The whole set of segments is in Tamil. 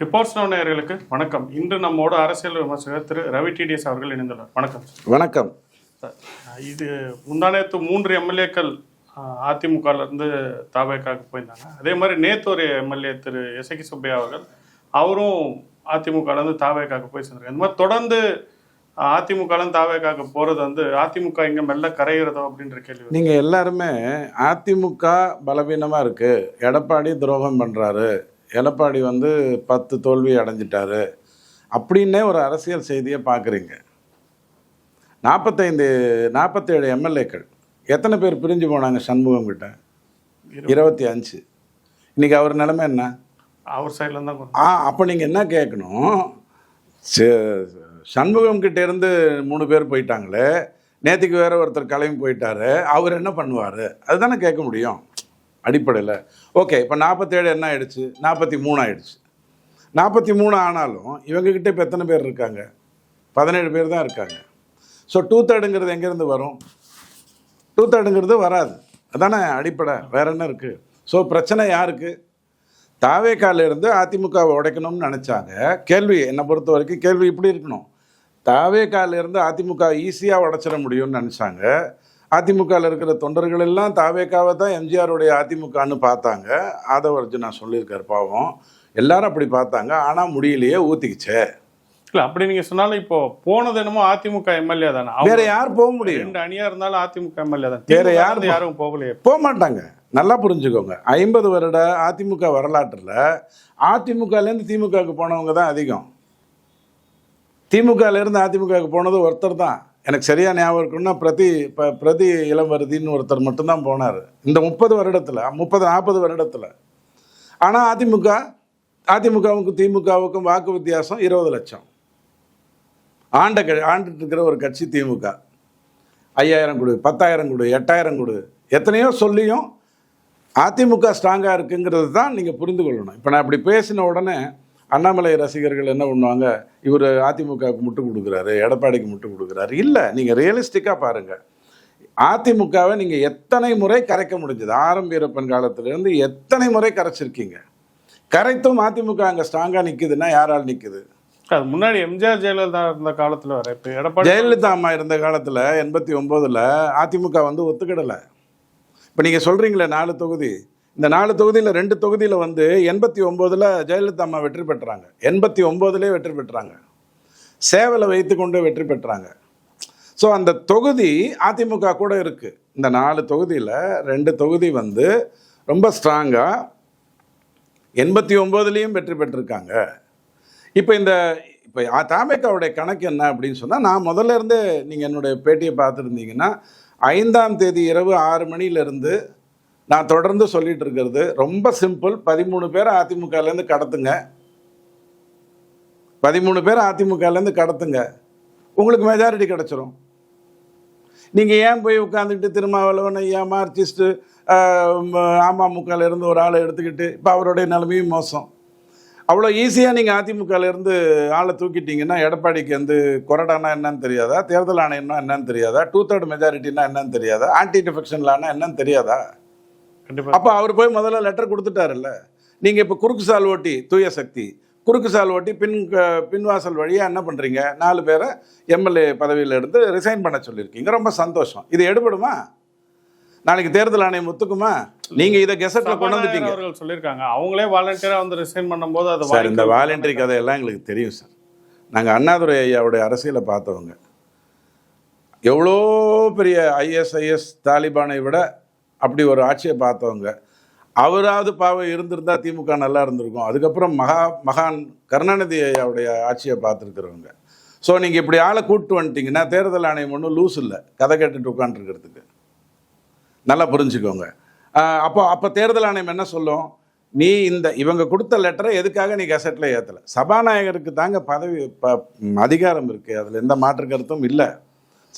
ரிப்போர்ட்ஸ் நேயர்களுக்கு வணக்கம். இன்று நம்மோட அரசியல் விமர்சகர் திரு ரவி டிடிஎஸ் அவர்கள் இணைந்துள்ளார். வணக்கம் வணக்கம் சார். இது முந்தானேத்து 3 எம்எல்ஏக்கள் அதிமுகலேருந்து தாவேக்காக போயிருந்தாங்க. அதே மாதிரி நேற்று ஒரு எம்எல்ஏ திரு எசகி சுப்பையா அவர்கள் அவரும் அதிமுகலேருந்து தாவேக்காக போய் சேர்ந்தாங்க. இந்த மாதிரி தொடர்ந்து அதிமுகலேருந்து தாவேக்காக போகிறது அதிமுக இங்கே மெல்ல கரைகிறதோ அப்படின்ற கேள்வி. நீங்கள் எல்லாருமே அதிமுக பலவீனமாக இருக்குது, எடப்பாடி துரோகம் பண்ணுறாரு, எடப்பாடி 10 தோல்வி அடைஞ்சிட்டாரு அப்படின்னே ஒரு அரசியல் செய்தியை பார்க்குறீங்க. 47 எம்எல்ஏக்கள் எத்தனை பேர் பிரிஞ்சு போனாங்க சண்முகம் கிட்ட? 25. இன்னைக்கு அவர் நிலைமை என்ன? அவர் சைடில் தான். அப்போ நீங்கள் என்ன கேட்கணும்? சண்முகம் கிட்ட இருந்து 3 பேர் போயிட்டாங்களே, நேற்றுக்கு வேற ஒருத்தர் கிளம்பி போயிட்டாரு, அவர் என்ன பண்ணுவார்? அதுதானே கேட்க முடியும் அடிப்படையில். ஓகே, இப்போ 47 என்ன ஆயிடுச்சு? 43 ஆயிடுச்சு. 43 ஆனாலும் இவங்ககிட்ட இப்போ எத்தனை பேர் இருக்காங்க? 17 பேர் தான் இருக்காங்க. ஸோ 2/3 எங்கேருந்து வரும்? 2/3 வராது. அதானே அடிப்படை. வேற என்ன இருக்குது? ஸோ பிரச்சனை யாருக்கு? தாவேக்காலிருந்து அதிமுகவை உடைக்கணும்னு நினச்சாங்க. கேள்வி என்னை பொறுத்த வரைக்கும் கேள்வி இப்படி இருக்கணும்: தாவேக்காலிருந்து அதிமுக ஈஸியாக உடைச்சிட முடியும்னு நினச்சாங்க. அதிமுகவில் இருக்கிற தொண்டர்கள் எல்லாம் தாவேக்காவை தான் எம்ஜிஆருடைய அதிமுகன்னு பார்த்தாங்க. ஆதவர்ஜுனா சொல்லியிருக்கார், பாவம் எல்லாரும் அப்படி பார்த்தாங்க. ஆனால் முடியலையே, ஊற்றிக்கிச்சே. இல்லை, அப்படி நீங்கள் சொன்னாலும் இப்போ போனது என்னமோ அதிமுக எம்எல்ஏ தானே. வேற யார் போக முடியும்? 2 அணியாக இருந்தாலும் அதிமுக எம்எல்ஏ தான். வேற யாரும் போகலையே, போக மாட்டாங்க. நல்லா புரிஞ்சுக்கோங்க. 50 வருட அதிமுக வரலாற்றில் அதிமுகலேருந்து திமுகவுக்கு போனவங்க தான் அதிகம். திமுகலேருந்து அதிமுகவுக்கு போனது ஒருத்தர் தான். எனக்கு சரியாக ஞாபகம் இருக்குன்னா பிரதி இளவரதின்னு ஒருத்தர் மட்டும்தான் போனார் இந்த 30 வருடத்தில், 30-40 வருடத்தில். ஆனால் அதிமுகவுக்கும் திமுகவுக்கும் வாக்கு வித்தியாசம் 20 லட்சம். ஆண்டுட்டு இருக்கிற ஒரு கட்சி திமுக. 5000 கொடு, 10,000 கொடு, 8,000 கொடு, எத்தனையோ சொல்லியும் அதிமுக ஸ்ட்ராங்காக இருக்குங்கிறது தான் நீங்கள் புரிந்து கொள்ளணும். இப்போ நான் இப்படி பேசின உடனே அண்ணாமலை ரசிகர்கள் என்ன பண்ணுவாங்க? இவர் அதிமுகவுக்கு முட்டு கொடுக்குறாரு, எடப்பாடிக்கு முட்டு கொடுக்குறாரு. இல்லை, நீங்கள் ரியலிஸ்டிக்காக பாருங்கள். அதிமுகவை நீங்கள் எத்தனை முறை கரைக்க முடிஞ்சது? ஆரம் வீரப்பன் காலத்திலேருந்து எத்தனை முறை கரைச்சிருக்கீங்க? கரைத்தும் அதிமுக அங்கே ஸ்ட்ராங்காக நிற்குதுன்னா யாரால் நிற்குது? அது முன்னாடி எம்ஜிஆர் ஜெயலலிதா இருந்த காலத்தில் வர. இப்போ எடப்பாடி ஜெயலலிதா அம்மா இருந்த காலத்தில் 89 அதிமுக ஒத்துக்கிடலை. இப்போ நீங்கள் சொல்கிறீங்களே 4 தொகுதி, இந்த 4 தொகுதியில் 2 தொகுதியில் 89 ஜெயலலிதா அம்மா வெற்றி பெற்றாங்க. 89 வெற்றி பெற்றாங்க. சேவலை வைத்து கொண்டு வெற்றி பெற்றாங்க. ஸோ அந்த தொகுதி அதிமுக கூட இருக்குது. இந்த 4 தொகுதியில் 2 தொகுதி ரொம்ப ஸ்ட்ராங்காக 89 வெற்றி பெற்றிருக்காங்க. இப்போ தாவேக்காவுடைய கணக்கு என்ன அப்படின்னு சொன்னால், நான் முதல்ல இருந்தே நீங்கள் என்னுடைய பேட்டியை பார்த்துருந்தீங்கன்னா 5ஆம் தேதி இரவு 6 மணியிலிருந்து நான் தொடர்ந்து சொல்லிட்டு இருக்கிறது ரொம்ப சிம்பிள். 13 பேரை அதிமுகலேருந்து கடத்துங்க, 13 பேரை அதிமுகலேருந்து கடத்துங்க, உங்களுக்கு மெஜாரிட்டி கிடச்சிரும். நீங்கள் ஏன் போய் உட்காந்துக்கிட்டு திருமாவளவன் ஐயா மார்க்சிஸ்ட்டு அமமுகலேருந்து ஒரு ஆளை எடுத்துக்கிட்டு இப்போ அவருடைய நிலைமையும் மோசம். அவ்வளோ ஈஸியாக நீங்கள் அதிமுகலேருந்து ஆளை தூக்கிட்டீங்கன்னா எடப்பாடிக்கு கொறடானா என்னன்னு தெரியாதா? தேர்தல் ஆணையம்னா என்னன்னு தெரியாதா? 2/3 மெஜாரிட்டினா என்னன்னு தெரியாதா? ஆன்டி டிஃபெக்ஷன் லானா என்னன்னு தெரியாதா? அப்போ அவர் போய் முதல்ல லெட்டர் கொடுத்துட்டாருல்ல. நீங்கள் இப்போ குறுக்கு சால் ஓட்டி, தூய சக்தி குறுக்கு சால் ஓட்டி பின்வாசல் வழியாக என்ன பண்ணுறீங்க? 4 பேரை எம்எல்ஏ பதவியில் எடுத்து ரிசைன் பண்ண சொல்லியிருக்கீங்க. ரொம்ப சந்தோஷம். இது எடுபடுமா? நாளைக்கு தேர்தல் ஆணையம் ஒத்துக்குமா? நீங்கள் இதை கெசட்டில் கொண்டு வந்துட்டீங்க. அவர்கள் சொல்லியிருக்காங்க, அவங்களே வாலண்டியராக ரிசைன் பண்ணும்போது அது சார், இந்த வாலண்டரி கதையெல்லாம் எங்களுக்கு தெரியும் சார். நாங்கள் அண்ணாதுரை ஐயாவுடைய அரசியலை பார்த்தவங்க. எவ்வளோ பெரிய ஐஎஸ்ஐஎஸ் தாலிபானை விட அப்படி ஒரு ஆட்சியை பார்த்தவங்க. அவராவது பாவம் இருந்திருந்தால் திமுக நல்லா இருந்திருக்கும். அதுக்கப்புறம் மகான் கருணாநிதி ஐயாவுடைய ஆட்சியை பார்த்துருக்குறவங்க. ஸோ நீங்கள் இப்படி ஆளை கூப்பிட்டு வந்துட்டீங்கன்னா தேர்தல் ஆணையம் ஒன்றும் லூஸ் இல்லை கதை கேட்டுட்டு உட்காந்துருக்கிறதுக்கு. நல்லா புரிஞ்சுக்கோங்க. அப்போ தேர்தல் ஆணையம் என்ன சொல்லும்? நீ இவங்க கொடுத்த லெட்டரை எதுக்காக நீ கெசட்டில் ஏற்றலை? சபாநாயகருக்கு தாங்க பதவி அதிகாரம் இருக்குது, அதில் எந்த மாற்று கருத்தும் இல்லை.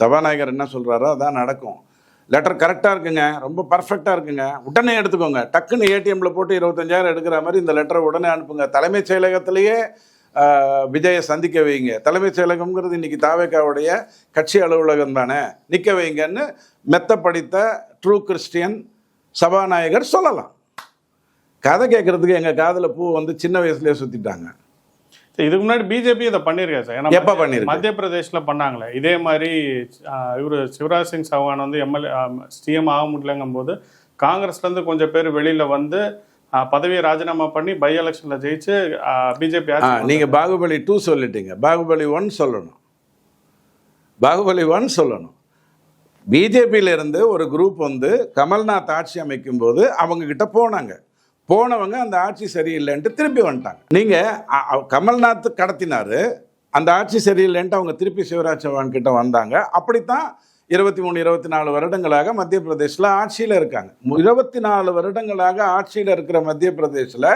சபாநாயகர் என்ன சொல்கிறாரோ அதான் நடக்கும். லெட்டர் கரெக்டாக இருக்குங்க, ரொம்ப பர்ஃபெக்டாக இருக்குங்க, உடனே எடுத்துக்கோங்க. டக்குன்னு ஏடிஎம்மில் போட்டு 25,000 எடுக்கிற மாதிரி இந்த லெட்டரை உடனே அனுப்புங்க. தலைமைச் செயலகத்திலேயே விஜயை சந்திக்க வைங்க. தலைமைச் செயலகம்ங்கிறது இன்றைக்கி தாவேக்காவுடைய கட்சி அலுவலகம் தானே, நிற்க வைங்கன்னு மெத்த படித்த ட்ரூ கிறிஸ்டியன் சபாநாயகர் சொல்லலாம். கதை கேட்குறதுக்கு எங்கள் காதில் பூ சின்ன வயசுலேயே சுற்றிட்டாங்க. இதுக்கு முன்னாடி பிஜேபி இதை பண்ணியிருக்காரு சார். ஏன்னா எப்ப பண்ணிருக்கு? மத்திய பிரதேஷ்ல பண்ணாங்களே இதே மாதிரி. இவரு சிவராஜ் சிங் சௌஹான் வந்து எம்எல்ஏ சிஎம் ஆக முடியலங்கும் போது காங்கிரஸ்ல இருந்து கொஞ்சம் பேர் வெளியில வந்து பதவியை ராஜினாமா பண்ணி பை எலெக்ஷன்ல ஜெயிச்சு பிஜேபி நீங்க பாகுபலி 2 சொல்லிட்டீங்க. பாகுபலி 1 சொல்லணும். பாகுபலி 1 சொல்லணும். பிஜேபியில இருந்து ஒரு குரூப் வந்து கமல்நாத் ஆட்சி அமைக்கும் போது அவங்க கிட்ட போனவங்க அந்த ஆட்சி சரியில்லைன்ட்டு திருப்பி வந்துட்டாங்க. நீங்க கமல்நாத் கடத்தினாரு, அந்த ஆட்சி சரியில்லைன்ட்டு அவங்க திருப்பி சிவராஜ் சௌஹான் கிட்ட வந்தாங்க. அப்படித்தான் 23-24 வருடங்களாக மத்திய பிரதேசில் ஆட்சியில் இருக்காங்க. 24 வருடங்களாக ஆட்சியில் இருக்கிற மத்திய பிரதேசில்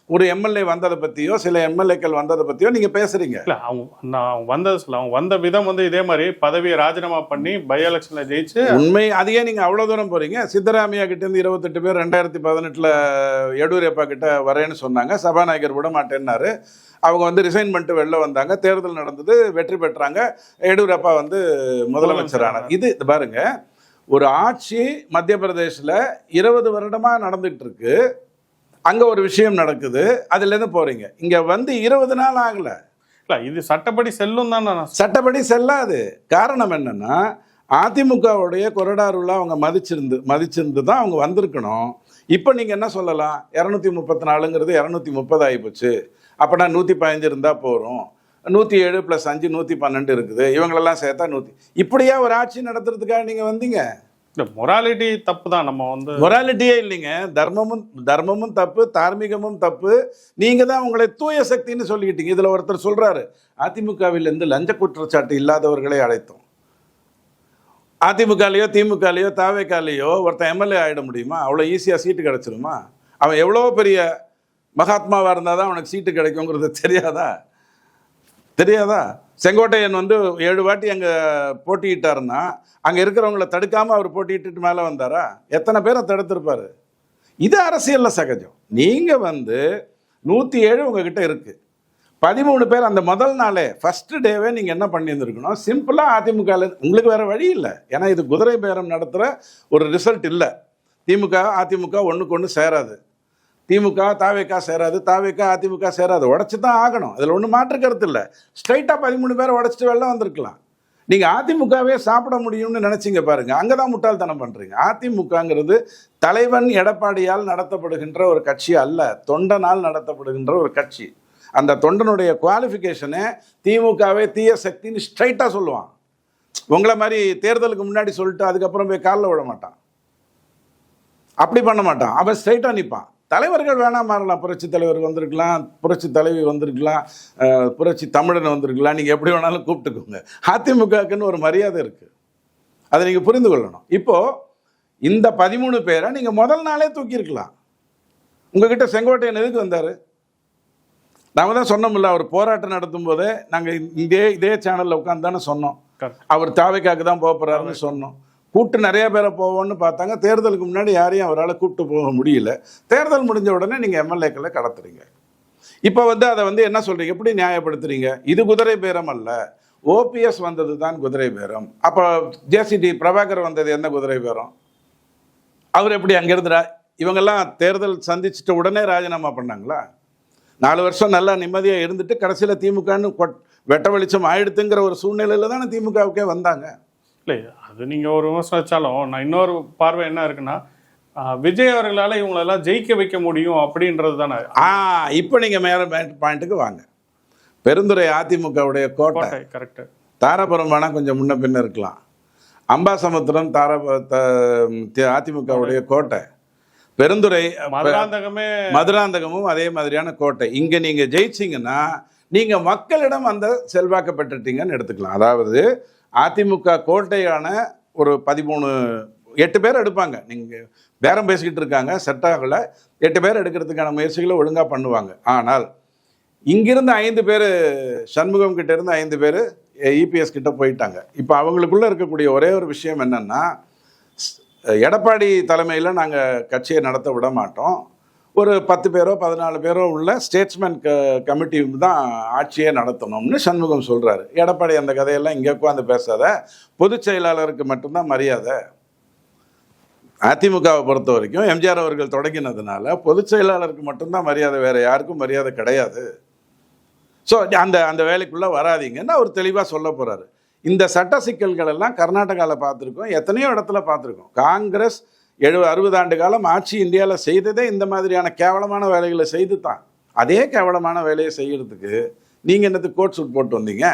ஒரு எம்எல்ஏ வந்ததை பற்றியோ சில எம்எல்ஏக்கள் வந்ததை பற்றியோ நீங்கள் பேசுகிறீங்க. இல்லை, அவங்க வந்தது சொல்ல, அவங்க வந்த விதம் வந்து இதே மாதிரி பதவியை ராஜினாமா பண்ணி பை எலெக்ஷனில் ஜெயிச்சு உண்மை. அதையே நீங்கள் அவ்வளோ தூரம் போகிறீங்க. சித்தராமையா கிட்டேருந்து 28 பேர் 2018 எடியூரப்பா கிட்ட வரேன்னு சொன்னாங்க. சபாநாயகர் விட மாட்டேன்னாரு. அவங்க வந்து ரிசைன் பண்ணிட்டு வெளில வந்தாங்க. தேர்தல் நடந்தது, வெற்றி பெற்றாங்க. எடியூரப்பா வந்து முதலமைச்சரானார். இது பாருங்க, ஒரு ஆட்சி மத்திய பிரதேசில் 20 வருடமாக நடந்துகிட்டு இருக்கு. அங்கே ஒரு விஷயம் நடக்குது, அதுலேருந்து போகிறீங்க. இங்கே வந்து 20 நாள் ஆகலை. இல்லை, இது சட்டப்படி செல்லும் தான். சட்டப்படி செல்லாது. காரணம் என்னன்னா, அதிமுகவுடைய கொறடாருள்ள அவங்க மதிச்சிருந்து தான் அவங்க வந்திருக்கணும். இப்போ நீங்கள் என்ன சொல்லலாம், 234ங்கிறது 230 ஆகிப்போச்சு, அப்போனா 115 இருந்தால் போகிறோம், 107 + 5 112 இருக்குது, இவங்களெல்லாம் சேர்த்தா 100. இப்படியா ஒரு ஆட்சி நடத்துறதுக்காக நீங்கள் வந்தீங்க? இல்லை, மொராலிட்டி தப்பு தான். நம்ம வந்து மொராலிட்டியே இல்லைங்க. தர்மமும் தப்பு, தார்மீகமும் தப்பு. நீங்கள் தான் உங்களை தூய சக்தின்னு சொல்லிக்கிட்டீங்க. இதில் ஒருத்தர் சொல்கிறாரு, அதிமுகவிலிருந்து லஞ்ச குற்றச்சாட்டு இல்லாதவர்களை அழைத்தோம். அதிமுகலையோ திமுகலையோ தாவேக்காலையோ ஒருத்தன் எம்எல்ஏ ஆகிட முடியுமா? அவ்வளோ ஈஸியாக சீட்டு கிடச்சிருமா? அவன் எவ்வளோ பெரிய மகாத்மாவாக இருந்தால் தான் அவனுக்கு சீட்டு கிடைக்குங்கிறது தெரியாதா? செங்கோட்டையன் வந்து 7 வாட்டி அங்கே போட்டியிட்டாருன்னா அங்கே இருக்கிறவங்கள தடுக்காமல் அவர் போட்டியிட்டு மேலே வந்தாரா? எத்தனை பேரை தடுத்திருப்பார்? இது அரசியலில் சகஜம். நீங்கள் வந்து 107 உங்ககிட்ட இருக்குது, 13 பேர் அந்த முதல் நாளே ஃபஸ்ட்டு டேவே நீங்கள் என்ன பண்ணியிருந்துருக்கணும்? சிம்பிளாக அதிமுகவில் உங்களுக்கு வேறு வழி இல்லை. ஏன்னா இது குதிரை பேரம் நடத்துகிற ஒரு ரிசல்ட் இல்லை. திமுக அதிமுக ஒன்றுக்கு ஒன்று சேராது, திமுக தாவேக்கா சேராது, தாவேக்கா அதிமுக சேராது. உடச்சி தான் ஆகணும். அதில் ஒன்றும் மாற்று கருத்து இல்லை. ஸ்ட்ரைட்டாக 13 பேரை உடச்சிட்டு வெளில வந்திருக்கலாம். நீங்கள் அதிமுகவே சாப்பிட முடியும்னு நினச்சிங்க பாருங்கள், அங்கே தான் முட்டாள்தனம் பண்ணுறீங்க. அதிமுகங்கிறது தலைவன் எடப்பாடியால் நடத்தப்படுகின்ற ஒரு கட்சி அல்ல, தொண்டனால் நடத்தப்படுகின்ற ஒரு கட்சி. அந்த தொண்டனுடைய குவாலிஃபிகேஷனை திமுகவே தீய சக்தின்னு ஸ்ட்ரைட்டாக சொல்லுவான். உங்களை மாதிரி தேர்தலுக்கு முன்னாடி சொல்லிட்டு அதுக்கப்புறம் போய் காலில் விட மாட்டான். அப்படி பண்ண மாட்டான். அவன் ஸ்ட்ரைட்டாக நிற்பான். தலைவர்கள் வேணாம் மாறலாம். புரட்சி தலைவர் வந்திருக்கலாம், புரட்சி தலைவி வந்திருக்கலாம், புரட்சி தமிழன் வந்திருக்கலாம். நீங்கள் எப்படி வேணாலும் கூப்பிட்டுக்கோங்க. அதிமுகக்குன்னு ஒரு மரியாதை இருக்குது, அதை நீங்கள் புரிந்து கொள்ளணும். இப்போது இந்த 13 பேரை நீங்கள் முதல் நாளே தூக்கியிருக்கலாம். உங்ககிட்ட செங்கோட்டையன் எதுக்கு வந்தார்? நாம தான் சொன்னோம்ல, அவர் போராட்டம் நடத்தும் போதே நாங்கள் இதே சேனலில் உட்காந்து தானே சொன்னோம், அவர் தாவேக்காக்கு தான் போகிறாருன்னு சொன்னோம். கூப்பிட்டு நிறைய பேரை போவோன்னு பார்த்தாங்க. தேர்தலுக்கு முன்னாடி யாரையும் அவரால் கூப்பிட்டு போக முடியல. தேர்தல் முடிஞ்ச உடனே நீங்கள் எம்எல்ஏக்களை கடத்துறீங்க. இப்போ வந்து அதை வந்து என்ன சொல்கிறீங்க, எப்படி நியாயப்படுத்துறீங்க? இது குதிரை பேரம் அல்ல, ஓபிஎஸ் வந்தது தான் குதிரை பேரம். அப்போ ஜேசிடி பிரபாகர் வந்தது என்ன குதிரை பேரம்? அவர் எப்படி அங்கேருந்து இவங்கெல்லாம் தேர்தல் சந்திச்சுட்ட உடனே ராஜினாமா பண்ணாங்களா? 4 வருஷம் நல்லா நிம்மதியாக இருந்துட்டு கடைசியில் திமுகன்னு வெட்ட வெளிச்சம் ஆயிடுத்துங்கிற ஒரு சூழ்நிலையில் தானே திமுகவுக்கே வந்தாங்க. இல்லை, அது நீங்கள் ஒரு விமர்சனம் வச்சாலும் நான் இன்னொரு பார்வை என்ன இருக்குன்னா, விஜய் அவர்களால் இவங்களெல்லாம் ஜெயிக்க வைக்க முடியும் அப்படின்றது தானே. இப்போ நீங்கள் மேலே பாயிண்ட்டுக்கு வாங்க. பெருந்துறை அதிமுகவுடைய கோட்டை. கரெக்டு. தாராபுரம் வேணால் கொஞ்சம் முன்ன பின்ன இருக்கலாம். அம்பாசமுத்திரம் அதிமுகவுடைய கோட்டை. பெருந்துறை மதுராந்தகமும் அதே மாதிரியான கோட்டை. இங்கே நீங்கள் ஜெயிச்சிங்கன்னா நீங்கள் மக்களிடம் அந்த செல்வாக்க பெற்றுட்டீங்கன்னு எடுத்துக்கலாம். அதாவது அதிமுக கோட்டையான ஒரு 8 பேர் எடுப்பாங்க. நீங்கள் பேரம் பேசிக்கிட்டு இருக்காங்க, செட் ஆகலை, 8 பேர் எடுக்கிறதுக்கான முயற்சிகளை ஒழுங்காக பண்ணுவாங்க. ஆனால் இங்கிருந்து 5 பேர் சண்முகம் கிட்ட இருந்து 5 பேர் இபிஎஸ் கிட்ட போயிட்டாங்க. இப்போ அவங்களுக்குள்ளே இருக்கக்கூடிய ஒரே ஒரு விஷயம் என்னென்னா, எடப்பாடி தலைமையில் நாங்கள் கட்சியை நடத்த விட மாட்டோம், ஒரு 10 பேரோ 14 பேரோ உள்ள ஸ்டேட்ஸ்மேன் கமிட்டி தான் ஆட்சியே நடத்தணும்னு சண்முகம் சொல்கிறாரு. எடப்பாடி அந்த கதையெல்லாம் இங்கே உட்காந்து பேசாத, பொதுச் செயலாளருக்கு மட்டும்தான் மரியாதை. அதிமுகவை பொறுத்த வரைக்கும் எம்ஜிஆர் அவர்கள் தொடங்கினதுனால பொதுச் செயலாளருக்கு மட்டும்தான் மரியாதை, வேறு யாருக்கும் மரியாதை கிடையாது. ஸோ அந்த அந்த வேலைக்குள்ளே வராதீங்கன்னு அவர் தெளிவாக சொல்ல போகிறாரு. இந்த சட்ட சிக்கல்கள் எல்லாம் கர்நாடகாவில் பார்த்துருக்கோம், எத்தனையோ இடத்துல பார்த்துருக்கோம். காங்கிரஸ் 60 ஆண்டு காலம் ஆட்சி இந்தியாவில் செய்ததே இந்த மாதிரியான கேவலமான வேலைகளை செய்து தான். அதே கேவலமான வேலையை செய்கிறதுக்கு நீங்கள் என்னத்துக்கு கோட் சூட் போட்டு வந்தீங்க?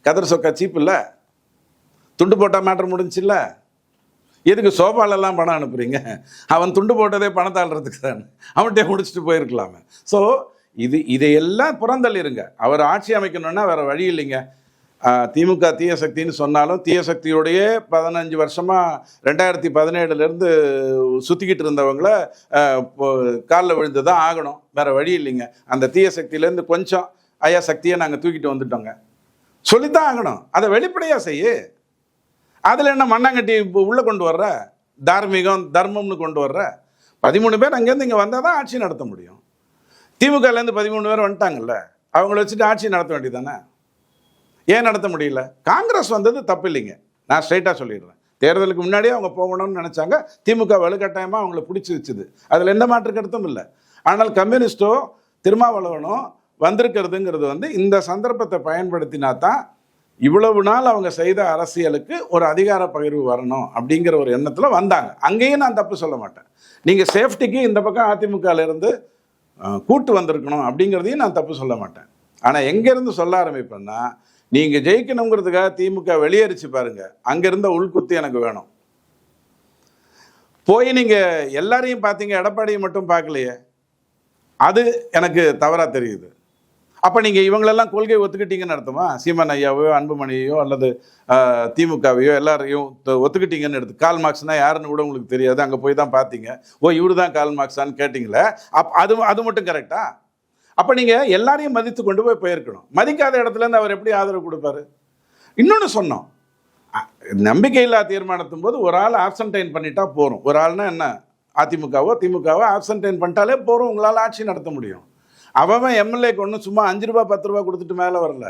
கதர் சொக்கா சீப் இல்லை? துண்டு போட்டால் மேட்ரு முடிஞ்சில்ல? எதுக்கு சோபாலெல்லாம் பணம் அனுப்புறீங்க? அவன் துண்டு போட்டதே பணத்தாள்றதுக்கு தான், அவன்கிட்ட முடிச்சுட்டு போயிருக்கலாமே. ஸோ இதையெல்லாம் புறந்தள்ளிருங்க. அவர் ஆட்சி அமைக்கணும்னா வேறு வழி இல்லைங்க. திமுக தீய சக்தின்னு சொன்னாலும் தீய சக்தியோடைய 15 வருஷமாக 2017 சுற்றிக்கிட்டு இருந்தவங்கள காலில் விழுந்து தான் ஆகணும், வேறு வழி இல்லைங்க. அந்த தீய சக்தியிலேருந்து கொஞ்சம் ஐயா சக்தியை நாங்கள் தூக்கிட்டு வந்துட்டோங்க, சொல்லித்தான் ஆகணும். அதை வெளிப்படையாக செய்ய. அதில் என்ன மண்ணாங்கட்டி உள்ளே கொண்டு வர்ற, தார்மீகம் தர்மம்னு கொண்டு வர்ற? 13 பேர் அங்கேருந்து இங்கே வந்தால் தான் ஆட்சி நடத்த முடியும். திமுகலேருந்து 13 பேர் வந்துட்டாங்கல்ல, அவங்கள வச்சுட்டு ஆட்சி நடத்த வேண்டியதானே? ஏன் நடத்த முடியல? காங்கிரஸ் வந்தது தப்பு இல்லைங்க, நான் ஸ்ட்ரைட்டாக சொல்லிடுறேன். தேர்தலுக்கு முன்னாடியே அவங்க போகணும்னு நினச்சாங்க, திமுக வலுக்கட்டாயமாக அவங்கள பிடிச்சி வச்சுது, அதில் எந்த மாற்று கருத்தும் இல்லை. ஆனால் கம்யூனிஸ்டோ திருமாவளவனோ வந்திருக்கிறதுங்கிறது இந்த சந்தர்ப்பத்தை பயன்படுத்தினா தான் இவ்வளவு நாள் அவங்க செய்த அரசியலுக்கு ஒரு அதிகார பகிர்வு வரணும் அப்படிங்கிற ஒரு எண்ணத்தில் வந்தாங்க. அங்கேயும் நான் தப்பு சொல்ல மாட்டேன். நீங்கள் சேஃப்டிக்கு இந்த பக்கம் அதிமுகலேருந்து கூட்டு வந்திருக்கணும் அப்படிங்கிறதையும் நான் தப்பு சொல்ல மாட்டேன். ஆனால் எங்கேருந்து சொல்ல ஆரம்பிப்பேன்னா, நீங்கள் ஜெயிக்கணுங்கிறதுக்காக திமுக வெளியேறிச்சு பாருங்க, அங்கேருந்த உள்குத்து எனக்கு வேணும். போய் நீங்கள் எல்லாரையும் பார்த்தீங்க, எடப்பாடியை மட்டும் பார்க்கலையே, அது எனக்கு தவறாக தெரியுது. அப்போ நீங்கள் இவங்களெல்லாம் கொள்கை ஒத்துக்கிட்டீங்கன்னு அர்த்தமா? சீமான் ஐயாவையோ அன்புமணியோ அல்லது திமுகவையோ எல்லாரையும் ஒத்துக்கிட்டீங்கன்னு எடுத்து. கால் மார்க்ஸ்னால் யாருன்னு கூட உங்களுக்கு தெரியாது, அங்கே போய் தான் பார்த்தீங்க. ஓ இவரு தான் கால் மார்க்ஸான்னு கேட்டிங்களே, அது மட்டும் கரெக்டா? அப்போ நீங்கள் எல்லாரையும் மதித்து கொண்டு போயிருக்கணும். மதிக்காத இடத்துலேருந்து அவர் எப்படி ஆதரவு கொடுப்பாரு? இன்னொன்று சொன்னோம், நம்பிக்கையில்லா தீர்மானத்தும் போது ஒரு ஆள் ஆப்சன்டைன் பண்ணிட்டா போகிறோம். ஒரு ஆள்னா என்ன, அதிமுகவோ திமுகவோ ஆப்சன்டைன் பண்ணிட்டாலே போகிறோம், உங்களால் ஆட்சி நடத்த முடியும். அவன் எம்எல்ஏக்கு ஒன்றும் சும்மா 5 ரூபா 10 ரூபா கொடுத்துட்டு மேலே வரல.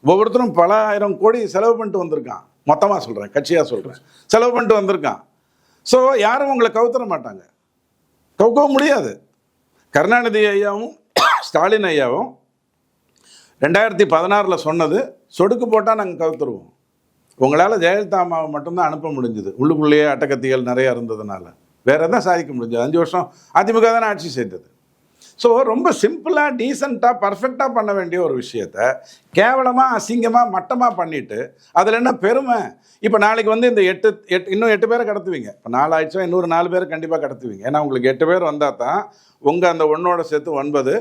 ஒவ்வொருத்தரும் பல ஆயிரம் கோடி செலவு பண்ணிட்டு வந்திருக்கான். மொத்தமாக சொல்கிறேன், கட்சியாக சொல்கிறேன், செலவு பண்ணிட்டு வந்திருக்கான். ஸோ யாரும் உங்களை கவுத்தர மாட்டாங்க, கவுக்கவும் முடியாது. கருணாநிதி ஐயாவும் ஸ்டாலின் ஐயாவும் 2016 சொன்னது, சொடுக்கு போட்டால் நாங்கள் கவுத்துருவோம். உங்களால் ஜெயலலிதா அம்மாவை மட்டும்தான் அனுப்ப முடிஞ்சுது, உள்ளுக்குள்ளேயே அட்டகத்திகள் நிறையா இருந்ததுனால. வேறு எதாவது சாதிக்க முடிஞ்சது? 5 வருஷம் அதிமுக தானே ஆட்சி செய்தது. ஸோ ரொம்ப சிம்பிளாக டீசெண்டாக பர்ஃபெக்டாக பண்ண வேண்டிய ஒரு விஷயத்த கேவலமாக அசிங்கமாக மட்டமாக பண்ணிவிட்டு அதில் என்ன பெருமை? இப்போ நாளைக்கு இந்த இன்னும் 8 பேரை கடத்துவீங்க. இப்போ 4 ஆயிடுச்சா, இன்னொரு 4 பேரை கண்டிப்பாக கடத்துவீங்க. ஏன்னா உங்களுக்கு 8 பேர் வந்தால் தான் உங்கள் அந்த ஒன்னோட சேர்த்து 9,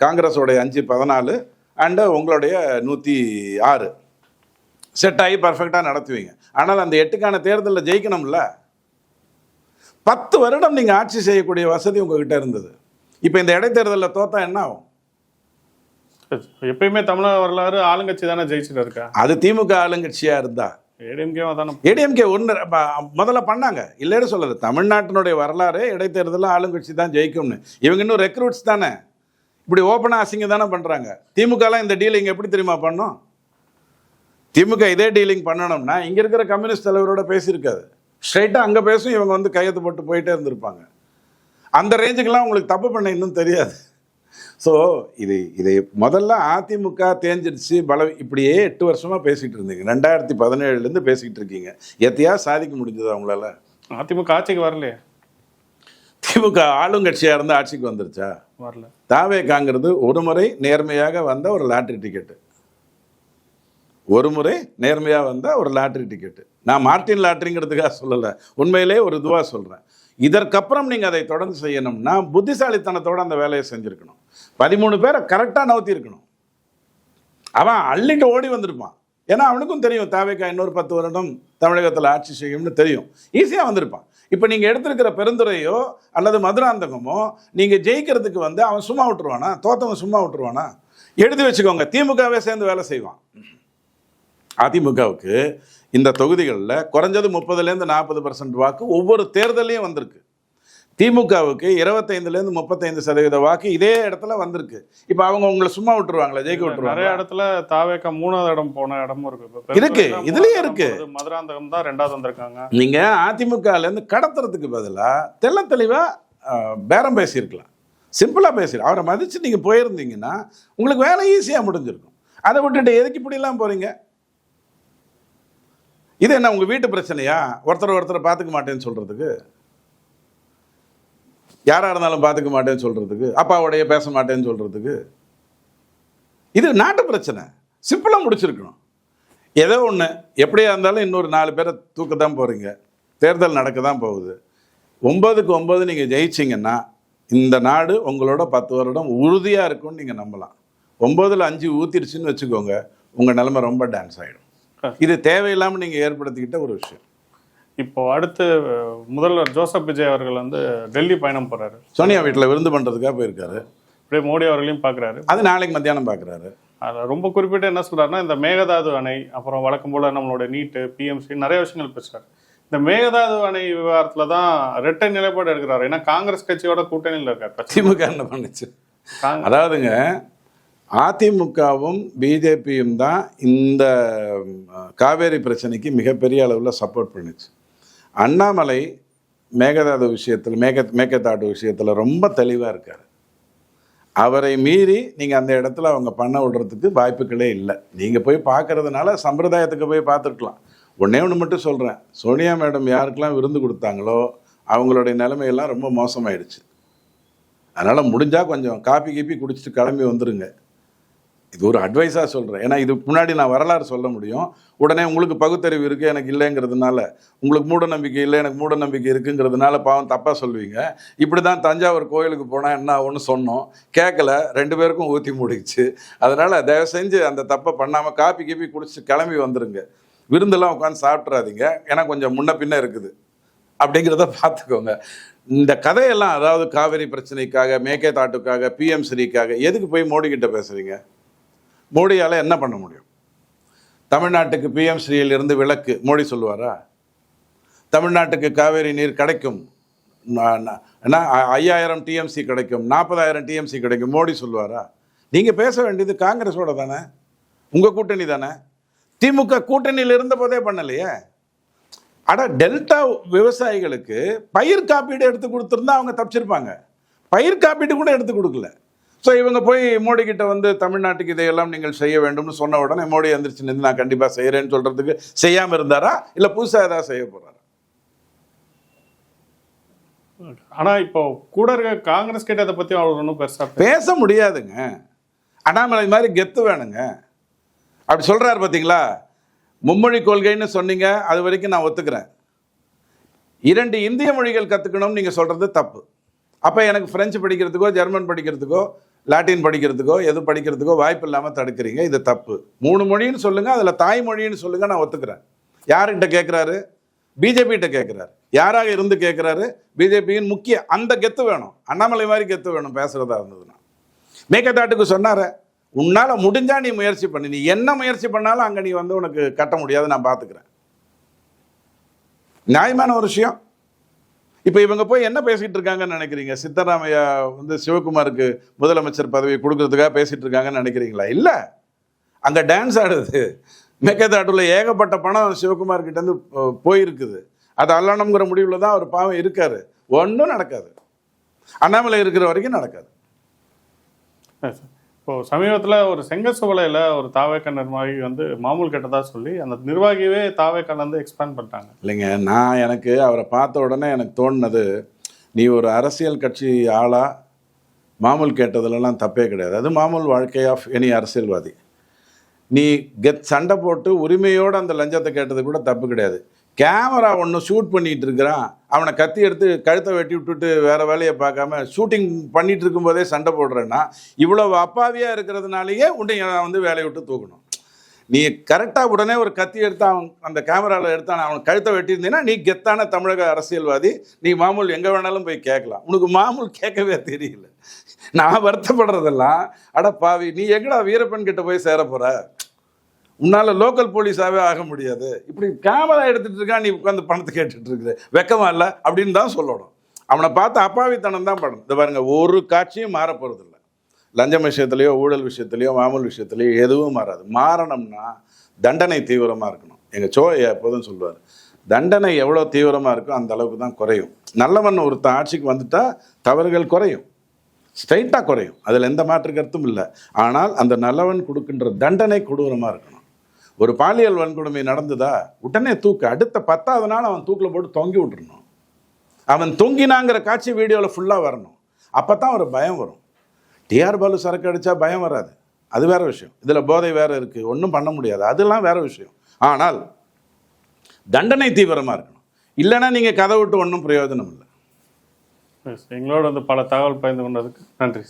காங்கிரஸோடைய 5 14 அண்டு உங்களுடைய 106 செட் ஆகி பர்ஃபெக்டாக நடத்துவீங்க. ஆனால் அந்த 8க்கான தேர்தலில் ஜெயிக்கணும்ல. 10 வருடம் நீங்கள் ஆட்சி செய்யக்கூடிய வசதி உங்ககிட்ட இருந்தது. இப்போ இந்த இடைத்தேர்தலில் தோத்தா என்ன ஆகும்? எப்பயுமே தமிழக வரலாறு ஆளுங்கட்சி தானே ஜெயிச்சுட்டு இருக்கா. அது திமுக ஆளுங்கட்சியாக இருந்தா ஏடிஎம்கே ஒன்று முதல்ல பண்ணாங்க, இல்லைன்னு சொல்லலை. தமிழ்நாட்டினுடைய வரலாறு இடைத்தேர்தலில் ஆளுங்கட்சி தான் ஜெயிக்கும்னு. இவங்க இன்னும் ரெக்ரூட்ஸ் தானே, இப்படி ஓப்பனாக அசிங்க தானே பண்ணுறாங்க. திமுகலாம் இந்த டீலிங் எப்படி தெரியுமா பண்ணோம்? திமுக இதே டீலிங் பண்ணணும்னா இங்கே இருக்கிற கம்யூனிஸ்ட் தலைவரோட பேசியிருக்காது, ஸ்ட்ரைட்டாக அங்கே பேசும், இவங்க கையெழுத்து போட்டு போயிட்டே இருந்திருப்பாங்க. அந்த ரேஞ்சுக்கெல்லாம் உங்களுக்கு தப்பு பண்ண இன்னும் தெரியாது. ஸோ இதை முதல்ல அதிமுக தேஞ்சிடுச்சு இப்படியே 8 வருஷமாக பேசிகிட்டு இருந்தீங்க. 2017 பேசிக்கிட்டு இருக்கீங்க. எத்தையா சாதிக்க முடிஞ்சது அவங்களால? அதிமுக ஆட்சிக்கு வரலையே. திமுக ஆளுங்கட்சியாக இருந்து ஆட்சிக்கு வந்துருச்சா? வரல. தாவேகாங்கிறது ஒரு முறை நேர்மையாக வந்த ஒரு லாட்ரி டிக்கெட்டு, ஒரு முறை நேர்மையாக வந்த ஒரு லாட்ரி டிக்கெட்டு. நான் மார்டின் லாட்ரிங்கிறதுக்காக சொல்லலை, உண்மையிலே ஒரு இதுவாக சொல்கிறேன். இதற்கப்புறம் நீங்கள் அதை தொடர்ந்து செய்யணும்னா புத்திசாலித்தனத்தோடு அந்த வேலையை செஞ்சுருக்கணும். 13 பேரை கரெக்டாக நவுத்தி இருக்கணும். அவன் அள்ளிட்டு ஓடி வந்திருப்பான். ஏன்னா அவனுக்கும் தெரியும் தாவேகா இன்னொரு 10 வருடம் தமிழகத்தில் ஆட்சி செய்யும்னு தெரியும், ஈஸியாக வந்திருப்பான். இப்போ நீங்கள் எடுத்திருக்கிற பெருந்துறையோ அல்லது மதுராந்தகமோ நீங்கள் ஜெயிக்கிறதுக்கு அவன் சும்மா விட்டுருவானா? தோத்தவன் சும்மா விட்டுருவானா? எழுதி வச்சுக்கோங்க, திமுகவே சேர்ந்து வேலை செய்வான். அதிமுகவுக்கு இந்த தொகுதிகளில் குறைஞ்சது 30% 40% வாக்கு ஒவ்வொரு தேர்தலையும் வந்திருக்கு. திமுகவுக்கு 25% 35% வாக்கு இதே இடத்துல வந்திருக்கு. இப்போ அவங்க உங்களை சும்மா விட்டுருவாங்களா? ஜெயிக்க விட்டுருவாங்க. நிறைய இடத்துல தாவேகா 3வது இடம் போன இடமும் இருக்கு, இதுலயே இருக்கு. மதுராந்தகம் தான் 2வது வந்திருக்காங்க. நீங்க அதிமுகலேருந்து கடத்துறதுக்கு பதிலாக தெள்ள தெளிவா பேரம் பேசியிருக்கலாம். சிம்பிளாக பேசுகிறேன். அவரை மதித்து நீங்கள் போயிருந்தீங்கன்னா உங்களுக்கு வேலை ஈஸியாக முடிஞ்சிருக்கும். அதை விட்டுட்டு எதுக்கு இப்படிலாம் போகிறீங்க? இது என்ன உங்கள் வீட்டு பிரச்சனையா? ஒருத்தரை பார்த்துக்க மாட்டேன்னு சொல்கிறதுக்கு, யாராக இருந்தாலும் பார்த்துக்க மாட்டேன்னு சொல்கிறதுக்கு, அப்பாவோடைய பேச மாட்டேன்னு சொல்கிறதுக்கு. இது நாட்டு பிரச்சனை. சிம்பிளாக முடிச்சிருக்கணும். ஏதோ ஒன்று எப்படியா இருந்தாலும் இன்னொரு 4 பேரை தூக்க தான் போகிறீங்க. தேர்தல் நடக்க தான் போகுது. 9க்கு 9 நீங்கள் ஜெயிச்சிங்கன்னா இந்த நாடு உங்களோட 10 வருடம் உறுதியாக இருக்கும்னு நீங்கள் நம்பலாம். 9ல் 5 ஊற்றிடுச்சுன்னு வச்சுக்கோங்க, உங்கள் நிலைமை ரொம்ப டான்ஸ் ஆகிடும். இது தேவையில்லாமல் நீங்கள் ஏற்படுத்திக்கிட்ட ஒரு விஷயம். இப்போ அடுத்து முதல்வர் ஜோசப் விஜய் அவர்கள் வந்து டெல்லி பயணம் போகிறாரு. சோனியா வீட்டில் விருந்து பண்ணுறதுக்காக போயிருக்காரு. அப்படியே மோடி அவர்களையும் பார்க்குறாரு. அது நாளைக்கு மத்தியானம் பார்க்குறாரு. அதில் ரொம்ப குறிப்பிட்டு என்ன சொல்கிறாருன்னா, இந்த மேகதாது அணை, அப்புறம் வழக்கம் போல் நம்மளோட நீட்டு, பிஎம்சி நிறைய விஷயங்கள் பேசுகிறார். இந்த மேகதாது அணை விவகாரத்தில் தான் இரட்டை நிலைப்பாடு எடுக்கிறாரு. ஏன்னா காங்கிரஸ் கட்சியோட கூட்டணியில் இருக்கார். திமுக என்ன பண்ணுச்சு? அதாவதுங்க, அதிமுகவும் பிஜேபியும் தான் இந்த காவேரி பிரச்சனைக்கு மிகப்பெரிய அளவில் சப்போர்ட் பண்ணுச்சு. அண்ணாமலை மேகதாது விஷயத்தில், மேகதாது விஷயத்தில் ரொம்ப தெளிவாக இருக்கார். அவரை மீறி நீங்கள் அந்த இடத்துல அவங்க பண்ண விடுறதுக்கு வாய்ப்புகளே இல்லை. நீங்கள் போய் பார்க்கறதுனால சம்பிரதாயத்துக்கு போய் பார்த்துருக்கலாம். ஒன்றே ஒன்று மட்டும் சொல்கிறேன், சோனியா மேடம் யாருக்கெல்லாம் விருந்து கொடுத்தாங்களோ அவங்களுடைய நிலைமையெல்லாம் ரொம்ப மோசமாயிடுச்சு. அதனால் முடிஞ்சால் கொஞ்சம் காப்பி கீப்பி குடிச்சிட்டு கிளம்பி வந்துடுங்க. இது ஒரு அட்வைஸாக சொல்கிறேன். ஏன்னா இதுக்கு முன்னாடி நான் வரலாறு சொல்ல முடியும். உடனே உங்களுக்கு பகுத்தறிவு இருக்குது எனக்கு இல்லைங்கிறதுனால, உங்களுக்கு மூட நம்பிக்கை இல்லை எனக்கு மூட நம்பிக்கை இருக்குங்கிறதுனால பாவம் தப்பாக சொல்லுவீங்க. இப்படி தான் தஞ்சாவூர் கோயிலுக்கு போனால் என்ன ஒன்று சொன்னோம், கேட்கல, 2 பேருக்கும் ஊற்றி மூடிச்சு. அதனால் தயவு செஞ்சு அந்த தப்பை பண்ணாமல் காப்பி கீப்பி குடிச்சிட்டு கிளம்பி வந்துடுங்க. விருந்தெல்லாம் உட்காந்து சாப்பிட்றாதீங்க, ஏன்னா கொஞ்சம் முன்ன பின்ன இருக்குது அப்படிங்கிறத பார்த்துக்கோங்க. இந்த கதையெல்லாம், அதாவது காவிரி பிரச்சனைக்காக, மேகதாட்டுக்காக, பிஎம்சிக்காக எதுக்கு போய் மோடி கிட்ட பேசுகிறீங்க? மோடியால் என்ன பண்ண முடியும்? தமிழ்நாட்டுக்கு பிஎம்ஸ்ரீயில் இருந்து விலக்கு மோடி சொல்லுவாரா? தமிழ்நாட்டுக்கு காவேரி நீர் கிடைக்கும், 5000 டிஎம்சி கிடைக்கும், 40,000 டிஎம்சி கிடைக்கும், மோடி சொல்லுவாரா? நீங்கள் பேச வேண்டியது காங்கிரஸோட தானே, உங்கள் கூட்டணி தானே. திமுக கூட்டணியில் இருந்த போதே பண்ணலையே. டெல்டா விவசாயிகளுக்கு பயிர் காப்பீடு எடுத்து கொடுத்துருந்தா அவங்க தப்பிச்சிருப்பாங்க. பயிர் காப்பீடு கூட எடுத்து கொடுக்கல. ஸோ இவங்க போய் மோடி கிட்ட வந்து தமிழ்நாட்டுக்கு இதையெல்லாம் நீங்கள் செய்ய வேண்டும்னு சொன்ன உடனே மோடி எந்திரிச்சு நின்று நான் கண்டிப்பாக செய்கிறேன்னு சொல்கிறதுக்கு செய்யாமல் இருந்தாரா, இல்லை புதுசாக ஏதாவது செய்ய போகிறாரா? ஆனால் இப்போ கூட இருக்க காங்கிரஸ் கிட்ட அதை பற்றி அவர் ஒன்றும் பெருசாக பேச முடியாதுங்க. அண்ணாமலை மாதிரி கெத்து வேணுங்க. அப்படி சொல்கிறாரு பார்த்தீங்களா? மும்மொழி கொள்கைன்னு சொன்னீங்க, அது வரைக்கும் நான் ஒத்துக்கிறேன். 2 இந்திய மொழிகள் கற்றுக்கணும்னு நீங்கள் சொல்கிறது தப்பு. அப்போ எனக்கு ஃப்ரெஞ்சு படிக்கிறதுக்கோ, ஜெர்மன் படிக்கிறதுக்கோ, லாட்டின் படிக்கிறதுக்கோ, எது படிக்கிறதுக்கோ வாய்ப்பு இல்லாமல் தடுக்கிறீங்க. இது தப்பு. 3 மொழின்னு சொல்லுங்கள், அதில் தாய்மொழின்னு சொல்லுங்கள், நான் ஒத்துக்கிறேன். யார்கிட்ட கேட்குறாரு? பிஜேபிகிட்ட கேட்குறாரு. யாராக இருந்து கேட்குறாரு? பிஜேபியின் முக்கிய அந்த கெத்து வேணும். அண்ணாமலை மாதிரி கெத்து வேணும் பேசுகிறதா இருந்ததுன்னா. மேகதாட்டுக்கு சொன்னார, உன்னால் முடிஞ்சா நீ முயற்சி பண்ணு, நீ என்ன முயற்சி பண்ணாலும் அங்கே நீ வந்து உனக்கு கட்ட முடியாது, நான் பார்த்துக்கிறேன். நியாயமான ஒரு விஷயம். இப்போ இவங்க போய் என்ன பேசிகிட்டு இருக்காங்கன்னு நினைக்கிறீங்க? சித்தராமையா வந்து சிவகுமாருக்கு முதலமைச்சர் பதவி கொடுக்கறதுக்காக பேசிகிட்டு இருக்காங்கன்னு நினைக்கிறீங்களா? இல்லை, அங்கே டான்ஸ் ஆடுது. மேகதாட்டுல ஏகப்பட்ட பணம் சிவகுமார்கிட்டேருந்து போயிருக்குது. அது அல்லணுங்கிற முடிவில் தான் அவர் பாவம் இருக்கார். ஒன்றும் நடக்காது. அண்ணாமலை இருக்கிற வரைக்கும் நடக்காது. இப்போ சமீபத்தில் ஒரு செங்கல்சூளையில் ஒரு தாவேக்கா நிர்வாகி வந்து மாமூல் கேட்டதா சொல்லி அந்த நிர்வாகியவே தாவேக்கால வந்து எக்ஸ்பேண்ட் பண்ணிட்டாங்க. இல்லைங்க, எனக்கு அவரை பார்த்த உடனே எனக்கு தோணுனது, நீ ஒரு அரசியல் கட்சி ஆளாக மாமூல் கேட்டதுலலாம் தப்பே கிடையாது. அது மாமூல் வாழ்க்கை ஆஃப் எனி அரசியல்வாதி. நீ சண்டை போட்டு உரிமையோடு அந்த லஞ்சத்தை கேட்டது கூட தப்பு கிடையாது. கேமரா ஒன்று ஷூட் பண்ணிகிட்டு இருக்கிறான், அவனை கத்தி எடுத்து கழுத்தை வெட்டி விட்டுட்டு வேறு வேலையை பார்க்காம ஷூட்டிங் பண்ணிகிட்டு இருக்கும்போதே சண்டை போடுறேன்னா, இவ்வளோ அப்பாவியாக இருக்கிறதுனாலேயே உன்னை வந்து வேலையை விட்டு தூக்கணும். நீ கரெக்டாக உடனே ஒரு கத்தி எடுத்து அவன் அந்த கேமராவில் எடுத்தான் அவன் கழுத்தை வெட்டியிருந்தீங்கன்னா நீ கெத்தான தமிழக அரசியல்வாதி. நீ மாமூல் எங்கே வேணாலும் போய் கேட்கலாம். உனக்கு மாமூல் கேட்கவே தெரியல. நான் வருத்தப்படுறதெல்லாம், பாவி நீ எங்கடா வீரப்பன் கிட்ட போய் சேர போகிற? உன்னால் லோக்கல் போலீஸாகவே ஆக முடியாது. இப்படி கேமரா எடுத்துகிட்டு இருக்கா, நீ உட்காந்து பணத்தை கேட்டுட்டு இருக்குது, வெக்கமா இல்லை அப்படின்னு தான் சொல்லணும். அவனை பார்த்து அப்பாவித்தனம் தான் படணும். இந்த பாருங்க, ஒரு காட்சியும் மாறப்போகிறதில்ல. லஞ்சம் விஷயத்துலையோ, ஊழல் விஷயத்துலையோ, மாமூல் விஷயத்துலையோ எதுவும் மாறாது. மாறணும்னா தண்டனை தீவிரமாக இருக்கணும். எங்கள் எப்போதும் சொல்லுவார், தண்டனை எவ்வளோ தீவிரமாக இருக்கோ அந்த அளவுக்கு தான் குறையும். நல்லவன் ஒருத்தன் ஆட்சிக்கு வந்துட்டால் தவறுகள் குறையும். ஸ்ட்ரைட்டாக குறையும். அதில் எந்த மாற்று கருத்தும் இல்லை. ஆனால் அந்த நல்லவன் கொடுக்கின்ற தண்டனை கொடூரமாக இருக்கணும். ஒரு பாலியல் வன்கொடுமை நடந்ததா உடனே தூக்கு, அடுத்த 10வது நாள் அவன் தூக்கில் போட்டு தொங்கி விட்டுறணும். அவன் தொங்கினாங்கிற காட்சி வீடியோவில் ஃபுல்லாக வரணும். அப்போ தான் ஒரு பயம் வரும். டிஆர் பாலு சரக்கு அடித்தா பயம் வராது, அது வேற விஷயம். இதில் போதை வேற இருக்குது, ஒன்றும் பண்ண முடியாது, அதெல்லாம் வேற விஷயம். ஆனால் தண்டனை தீவிரமாக இருக்கணும். இல்லைன்னா நீங்கள் கதை விட்டு ஒன்றும் பிரயோஜனம் இல்லை. எங்களோட வந்து பல தகவல் பகிர்ந்து கொண்டதுக்கு நன்றி.